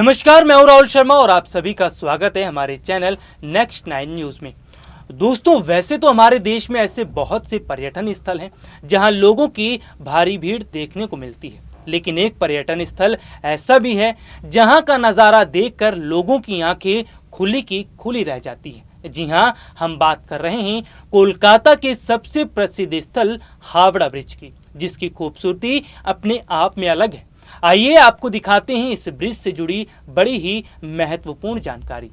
नमस्कार, मैं हूं राहुल शर्मा और आप सभी का स्वागत है हमारे चैनल नेक्स्ट 9 न्यूज़ में। दोस्तों, वैसे तो हमारे देश में ऐसे बहुत से पर्यटन स्थल हैं जहां लोगों की भारी भीड़ देखने को मिलती है, लेकिन एक पर्यटन स्थल ऐसा भी है जहां का नज़ारा देखकर लोगों की आंखें खुली की खुली रह जाती हैं। जी हां, हम बात कर रहे हैं कोलकाता के सबसे प्रसिद्ध स्थल हावड़ा ब्रिज की, जिसकी खूबसूरती अपने आप में अलग है। आइए आपको दिखाते हैं इस ब्रिज से जुड़ी बड़ी ही महत्वपूर्ण जानकारी।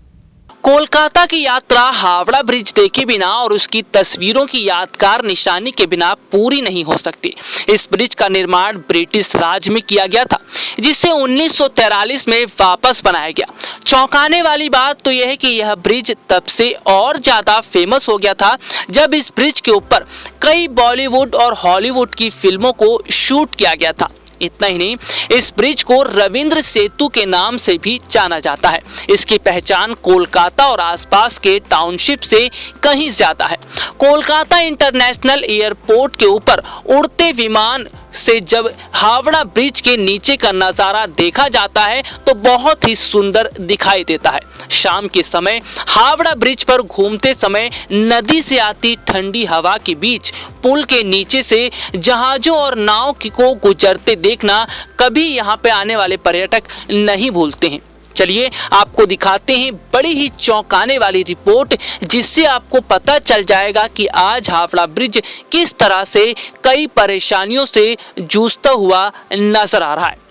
कोलकाता की यात्रा हावड़ा ब्रिज देखे बिना और उसकी तस्वीरों की यादगार निशानी के बिना पूरी नहीं हो सकती। इस ब्रिज का निर्माण ब्रिटिश राज में किया गया था, जिसे 1943 में वापस बनाया गया। चौंकाने वाली बात तो यह है कि यह ब्रिज तब से और ज्यादा फेमस हो गया था जब इस ब्रिज के ऊपर कई बॉलीवुड और हॉलीवुड की फिल्मों को शूट किया गया था। इतना ही नहीं, इस ब्रिज को रविंद्र सेतु के नाम से भी जाना जाता है। इसकी पहचान कोलकाता और आसपास के टाउनशिप से कहीं ज्यादा है। कोलकाता इंटरनेशनल एयरपोर्ट के ऊपर उड़ते विमान से जब हावड़ा ब्रिज के नीचे का नज़ारा देखा जाता है तो बहुत ही सुंदर दिखाई देता है। शाम के समय हावड़ा ब्रिज पर घूमते समय नदी से आती ठंडी हवा के बीच पुल के नीचे से जहाजों और नाव को गुजरते देखना कभी यहाँ पे आने वाले पर्यटक नहीं भूलते हैं। चलिए आपको दिखाते हैं बड़ी ही चौंकाने वाली रिपोर्ट, जिससे आपको पता चल जाएगा कि आज हावड़ा ब्रिज किस तरह से कई परेशानियों से जूझता हुआ नजर आ रहा है।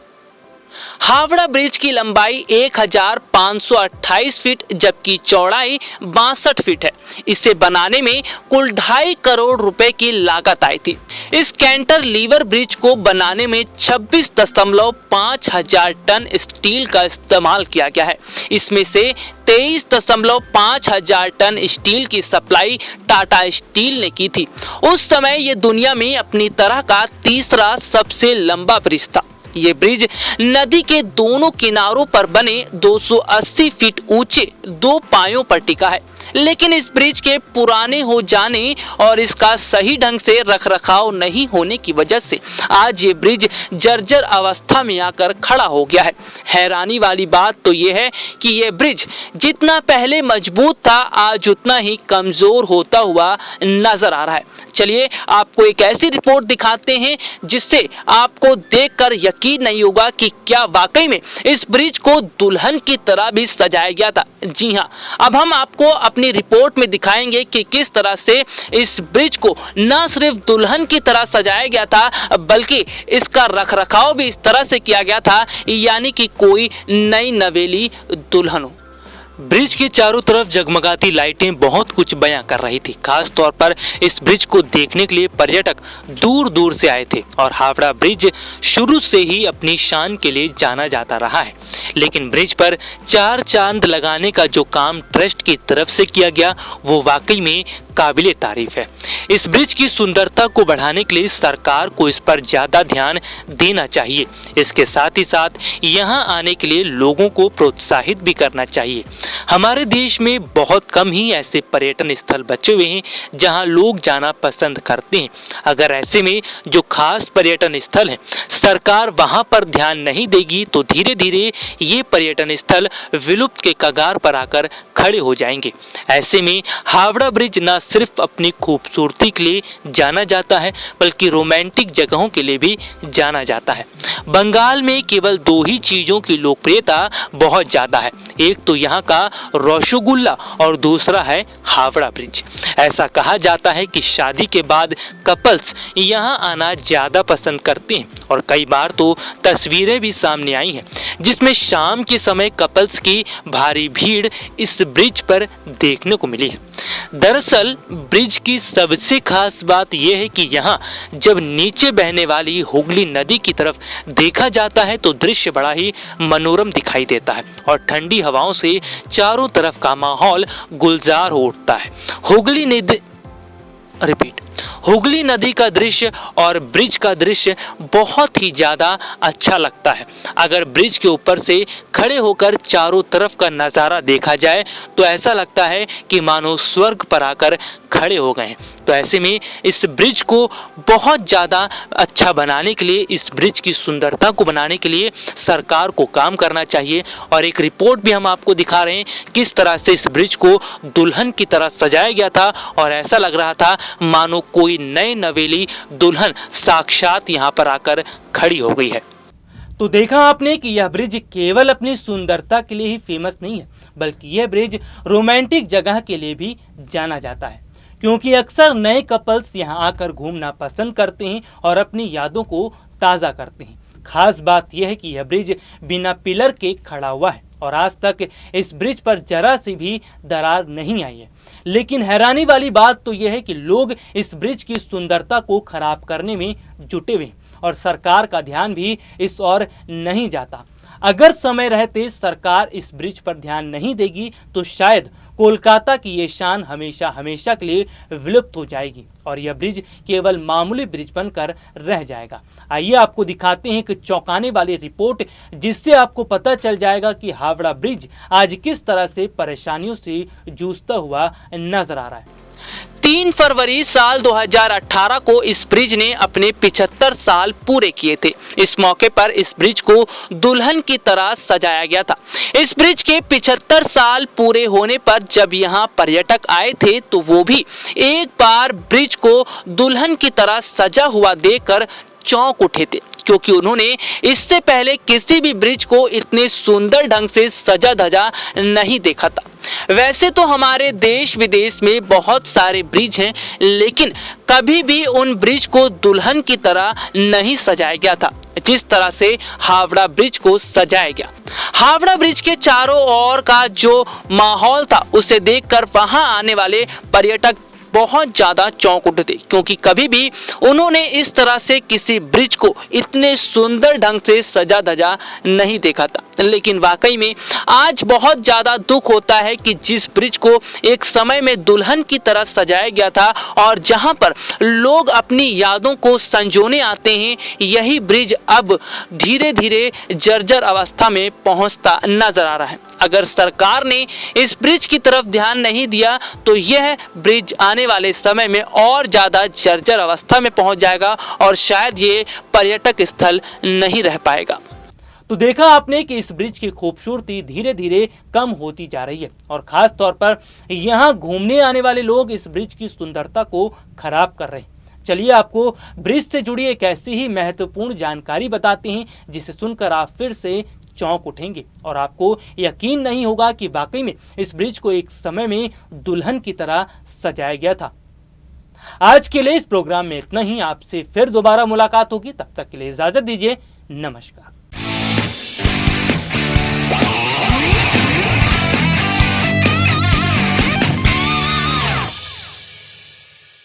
हावड़ा ब्रिज की लंबाई 1528 फीट जबकि चौड़ाई 62 फीट है। इसे बनाने में कुल 2.5 करोड़ रुपए की लागत आई थी। इस कैंटरलीवर ब्रिज को बनाने में 26.5 हजार टन स्टील का इस्तेमाल किया गया है। इसमें से 23.5 हजार टन स्टील की सप्लाई टाटा स्टील ने की थी। उस समय यह दुनिया में अपनी तरह का तीसरा सबसे लंबा ब्रिज था। ये ब्रिज नदी के दोनों किनारों पर बने 280 फीट ऊंचे 2 पायों पर टिका है, लेकिन इस ब्रिज के पुराने हो जाने और इसका सही ढंग से रखरखाव नहीं होने की वजह से आज ये ब्रिज जर्जर अवस्था में आकर खड़ा हो गया है। हैरानी वाली बात तो ये है कि ये ब्रिज जितना पहले मजबूत था आज उतना ही कमजोर होता हुआ नजर आ रहा है। चलिए आपको एक ऐसी रिपोर्ट दिखाते हैं जिससे आपको देखकर यकीन नहीं होगा कि क्या वाकई में इस ब्रिज को दुल्हन की तरह भी सजाया गया था। जी हाँ, अब हम आपको अपनी रिपोर्ट में दिखाएंगे कि किस तरह से इस ब्रिज को न सिर्फ दुल्हन की तरह सजाया गया था बल्कि इसका रखरखाव भी इस तरह से किया गया था यानी कि कोई नई नवेली दुल्हन हो। ब्रिज के चारों तरफ जगमगाती लाइटें बहुत कुछ बयां कर रही थी। खास तौर पर इस ब्रिज को देखने के लिए पर्यटक दूर दूर से आए थे और हावड़ा ब्रिज शुरू से ही अपनी शान के लिए जाना जाता रहा है। लेकिन ब्रिज पर 4 चांद लगाने का जो काम ट्रस्ट की तरफ से किया गया वो वाकई में काबिले तारीफ है। इस ब्रिज की सुंदरता को बढ़ाने के लिए सरकार को इस पर ज्यादा ध्यान देना चाहिए। इसके साथ ही साथ यहाँ आने के लिए लोगों को प्रोत्साहित भी करना चाहिए। हमारे देश में बहुत कम ही ऐसे पर्यटन स्थल बचे हुए हैं जहां लोग जाना पसंद करते हैं। अगर ऐसे में जो खास पर्यटन स्थल हैं सरकार वहां पर ध्यान नहीं देगी तो धीरे धीरे ये पर्यटन स्थल विलुप्त के कगार पर आकर खड़े हो जाएंगे। ऐसे में हावड़ा ब्रिज न सिर्फ अपनी खूबसूरती के लिए जाना जाता है बल्कि रोमांटिक जगहों के लिए भी जाना जाता है। बंगाल में केवल 2 ही चीजों की लोकप्रियता बहुत ज्यादा है, एक तो यहाँ का रसगुल्ला और दूसरा है हावड़ा ब्रिज। ऐसा कहा जाता है कि शादी के बाद कपल्स यहाँ आना ज्यादा पसंद करते हैं और कई बार तो तस्वीरें भी सामने आई हैं जिसमें शाम के समय कपल्स की भारी भीड़ इस ब्रिज पर देखने को मिली है। दरअसल ब्रिज की सबसे खास बात यह है कि यहाँ जब नीचे बहने वाली हुगली नदी की तरफ देखा जाता है तो दृश्य बड़ा ही मनोरम दिखाई देता है और ठंडी हवाओं से चारों तरफ का माहौल गुलजार हो उठता है। हुगली नदी का दृश्य और ब्रिज का दृश्य बहुत ही ज़्यादा अच्छा लगता है। अगर ब्रिज के ऊपर से खड़े होकर चारों तरफ का नज़ारा देखा जाए तो ऐसा लगता है कि मानो स्वर्ग पर आकर खड़े हो गए हैं। तो ऐसे में इस ब्रिज को बहुत ज़्यादा अच्छा बनाने के लिए, इस ब्रिज की सुंदरता को बनाने के लिए सरकार को काम करना चाहिए। और एक रिपोर्ट भी हम आपको दिखा रहे हैं किस तरह से इस ब्रिज को दुल्हन की तरह सजाया गया था और ऐसा लग रहा था मानो कोई नई नवेली दुल्हन साक्षात यहाँ पर आकर खड़ी हो गई है। तो देखा आपने कि यह ब्रिज केवल अपनी सुंदरता के लिए ही फेमस नहीं है, बल्कि यह ब्रिज रोमांटिक जगह के लिए भी जाना जाता है, क्योंकि अक्सर नए कपल्स यहाँ आकर घूमना पसंद करते हैं और अपनी यादों को ताज़ा करते हैं। खास बात यह है कि यह ब्रिज बिना पिलर के खड़ा हुआ है और आज तक इस ब्रिज पर जरा सी भी दरार नहीं आई है। लेकिन हैरानी वाली बात तो यह है कि लोग इस ब्रिज की सुंदरता को खराब करने में जुटे हुए हैं और सरकार का ध्यान भी इस ओर नहीं जाता। अगर समय रहते सरकार इस ब्रिज पर ध्यान नहीं देगी तो शायद कोलकाता की ये शान हमेशा हमेशा के लिए विलुप्त हो जाएगी और यह ब्रिज केवल मामूली ब्रिज बनकर रह जाएगा। आइए आपको दिखाते हैं एक चौंकाने वाली रिपोर्ट, जिससे आपको पता चल जाएगा कि हावड़ा ब्रिज आज किस तरह से परेशानियों से जूझता हुआ नजर आ रहा है। 3 फरवरी साल 2018 को इस ब्रिज ने अपने 75 साल पूरे किए थे। इस मौके पर इस ब्रिज को दुल्हन की तरह सजाया गया था। इस ब्रिज के 75 साल पूरे होने पर जब यहाँ पर्यटक आए थे तो वो भी एक बार ब्रिज को दुल्हन की तरह सजा हुआ देखकर चौंक उठे थे, क्योंकि उन्होंने इससे पहले किसी भी ब्रिज को इतने सुंदर ढंग से सजा धजा नहीं देखा था। वैसे तो हमारे देश विदेश में बहुत सारे ब्रिज हैं, लेकिन कभी भी उन ब्रिज को दुल्हन की तरह नहीं सजाया गया था जिस तरह से हावड़ा ब्रिज को सजाया गया। हावड़ा ब्रिज के चारों ओर का जो माहौल था उसे देखकर वहां आने वाले पर्यटक बहुत ज़्यादा चौंक उठे थे, क्योंकि कभी भी उन्होंने इस तरह से किसी ब्रिज को इतने सुंदर ढंग से सजा धजा नहीं देखा था। लेकिन वाकई में आज बहुत ज़्यादा दुख होता है कि जिस ब्रिज को एक समय में दुल्हन की तरह सजाया गया था और जहां पर लोग अपनी यादों को संजोने आते हैं, यही ब्रिज अब धीरे धीरे जर्जर अवस्था में पहुंचता नजर आ रहा है। अगर सरकार ने इस ब्रिज की तरफ ध्यान नहीं दिया तो यह ब्रिज आने वाले समय में और ज़्यादा जर्जर अवस्था में पहुंच जाएगा और शायद ये पर्यटक स्थल नहीं रह पाएगा। तो देखा आपने कि इस ब्रिज की खूबसूरती धीरे धीरे कम होती जा रही है और खास तौर पर यहाँ घूमने आने वाले लोग इस ब्रिज की सुंदरता को खराब कर रहे हैं। चलिए आपको ब्रिज से जुड़ी एक ऐसी ही महत्वपूर्ण जानकारी बताते हैं जिसे सुनकर आप फिर से चौंक उठेंगे और आपको यकीन नहीं होगा कि वाकई में इस ब्रिज को एक समय में दुल्हन की तरह सजाया गया था। आज के लिए इस प्रोग्राम में इतना ही। आपसे फिर दोबारा मुलाकात होगी, तब तक के लिए इजाजत दीजिए। नमस्कार।